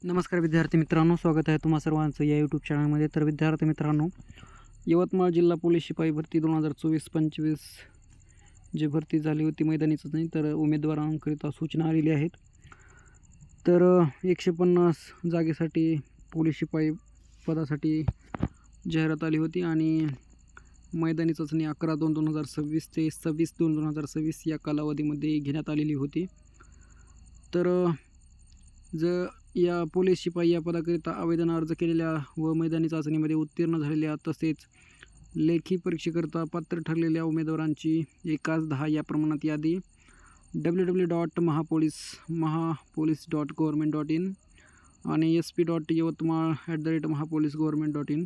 नमस्कार विद्यार्थी मित्रांनो, स्वागत आहे तुम्हा सर्वांचं या यूट्यूब चॅनलमध्ये. तर विद्यार्थी मित्रांनो, यवतमाळ जिल्हा पोलीस शिपाई भरती 2024-25 जी भरती झाली होती मैदानीच नाही तर उमेदवारांकरिता सूचना आलेली आहेत. तर 150 जागेसाठी पोलीस शिपाई पदासाठी जाहिरात आली होती आणि मैदानी चाचणी 11/2/2026 ते 26/2/2026 या कालावधीमध्ये घेण्यात आलेली होती. तर जर या पोलीस शिपाई या पदाकरिता आवेदन अर्ज केलेल्या व मैदानी चाचणीमध्ये उत्तीर्ण झालेल्या तसेच लेखी परीक्षेकरिता पात्र ठरलेल्या उमेदवारांची 1:10 या प्रमाणात यादी www.mahapolice.gov.in आणि sp.yavatmal@mahapolicegov.in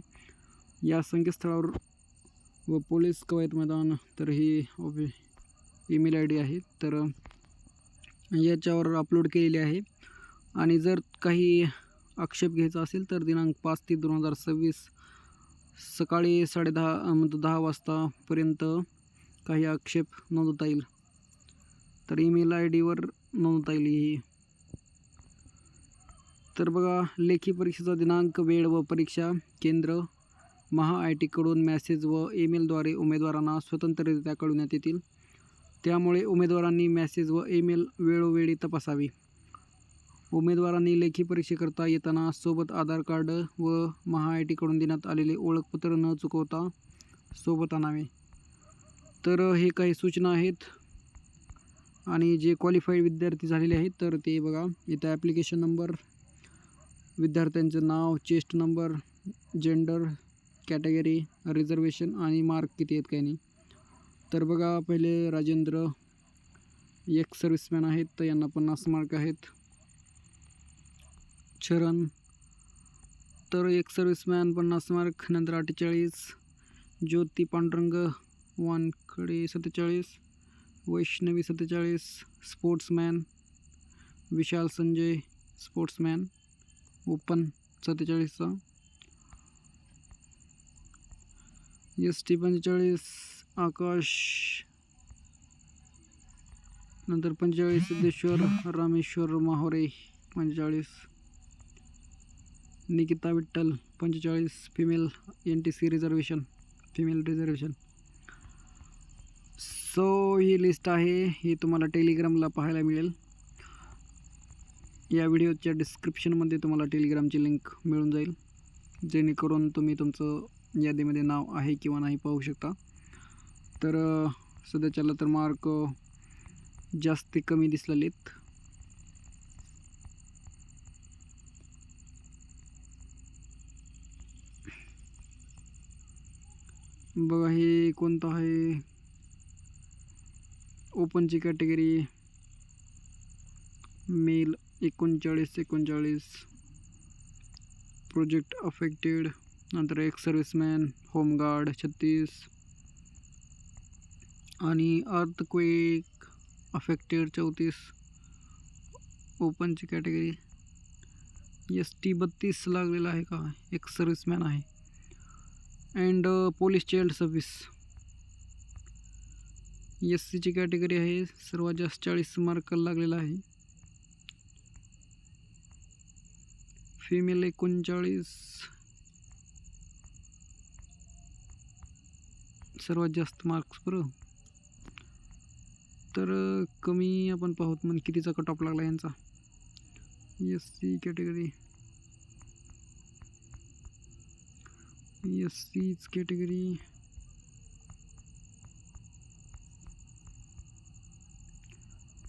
या संकेतस्थळावर व पोलीस कवायत मैदान तर ही ईमेल ID आहे तर याच्यावर अपलोड केलेली आहे. आणि जर काही आक्षेप घ्यायचा असेल तर दिनांक 5/3/2026 सकाळी 10:30 वाजतापर्यंत काही आक्षेप नोंदवता येईल. तर ईमेल IDवर नोंदवता येईल ही. तर बघा, लेखी परीक्षेचा दिनांक, वेळ व परीक्षा केंद्र MahaITकडून मॅसेज व ईमेलद्वारे उमेदवारांना स्वतंत्ररित्या कळविण्यात येतील. त्यामुळे उमेदवारांनी मॅसेज व ईमेल वेळोवेळी तपासावी. उमेदवारांनी लेखी परीक्षेकरता येताना सोबत आधार कार्ड व MahaITकडून देण्यात आलेले ओळखपत्र न चुकवता सोबत आणावे. तर हे काही सूचना आहेत. आणि जे क्वालिफाईड विद्यार्थी झालेले आहेत तर ते बघा, इथं ॲप्लिकेशन नंबर, विद्यार्थ्यांचं नाव, chest number, gender, category, reservation आणि मार्क किती आहेत काही नाही. तर बघा, पहिले राजेंद्र एक सर्व्हिसमॅन आहेत तर यांना 50 मार्क आहेत. चरण तर एक सर्व्हिसमॅन 50 मार्क. नंतर 48 Jyoti Pandurang Wankhade 47, Vaishnavi 47, sportsman Vishal Sanjay sportsman open 47चा, ST 45 आकाश, नंतर 45 Siddheshwar Rameshwar Mahore 45, Nikita Vitthal 45 female NTC reservation female reservation. So ही लिस्ट आहे, ही तुम्हाला टेलिग्रामला पाहायला मिळेल. या व्हिडिओच्या डिस्क्रिप्शनमध्ये तुम्हाला टेलिग्रामची लिंक मिळून जाईल, जेणेकरून तुम्ही तुमचं यादीमध्ये नाव आहे किंवा नाही पाहू शकता. तर सध्याच्याला तर मार्क जास्त कमी दिसलेत. बघा, हे कोणतं आहे, ओपनची कॅटेगरी मेल 39 प्रोजेक्ट अफेक्टेड, नंतर एक सर्व्हिसमॅन होमगार्ड 36 आणि अर्थक्वेक अफेक्टेड 34. ओपनची कॅटेगरी ST 32 लागलेला आहे का, एक सर्व्हिसमॅन आहे. अँड पोलीस चाइल्ड सर्व्हिस SCची कॅटेगरी आहे, सर्वात जास्त 40 मार्क लागलेला आहे. फिमेल 39 सर्वात जास्त मार्क्स बरं. तर कमी आपण पाहूत मग कितीचा कट ऑफ लागला यांचा. SC कॅटेगरी SCच कॅटेगरी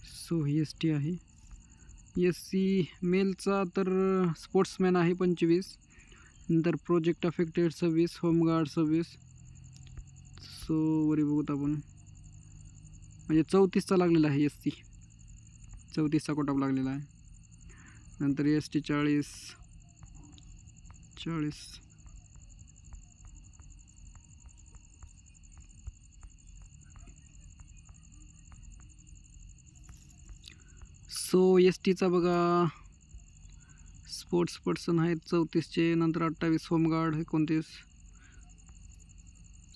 सो ST आहे. SC मेलचा तर स्पोर्ट्समॅन आहे 25, नंतर प्रोजेक्ट अफेक्टेड 26, होमगार्ड 26. सो वरी बघूत आपण, म्हणजे 34चा लागलेला आहे. SC 34चा कट ऑफ लागलेला आहे. नंतर ST 40. सो STचा बघा, स्पोर्ट्स पर्सन आहेत 34चे, नंतर 28 होमगार्ड 29.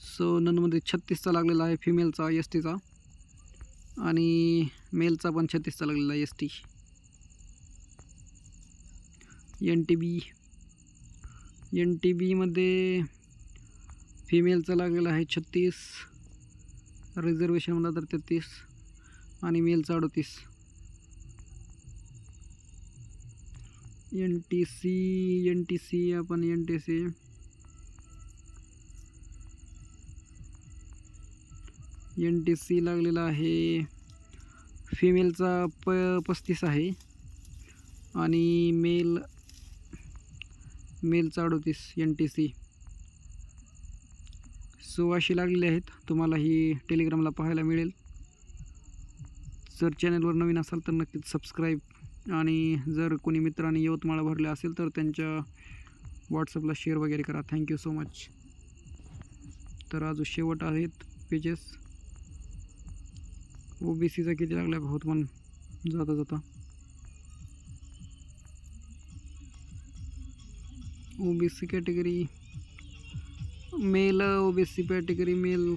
सो ननमध्ये 36चा लागलेला आहे फिमेलचा STचा, आणि मेलचा पण 36चा लागलेला ST. एन टी बीमध्ये फिमेलचा लागलेला आहे 36, रिझर्वेशनला तर 33 आणि मेलचा 38. एन टी सी आपण एन टी सी लागलेला आहे. फिमेलचा 35 आहे आणि मेलचा 38 एन टी सी. सो अशी लागलेले आहेत. तुम्हाला ही टेलिग्रामला पाहायला मिळेल. जर चॅनलवर नवीन असाल तर नक्कीच सबस्क्राईब, आणि जर कोणी मित्रांनी यवतमाळ भरले असेल तर त्यांच्या व्हॉट्सअपला शेअर वगैरे करा. Thank you so much. तर अजून शेवट आहेत पेजेस. OBCचा किती लागला बहुत पण जाता OBC category male, OBC category mail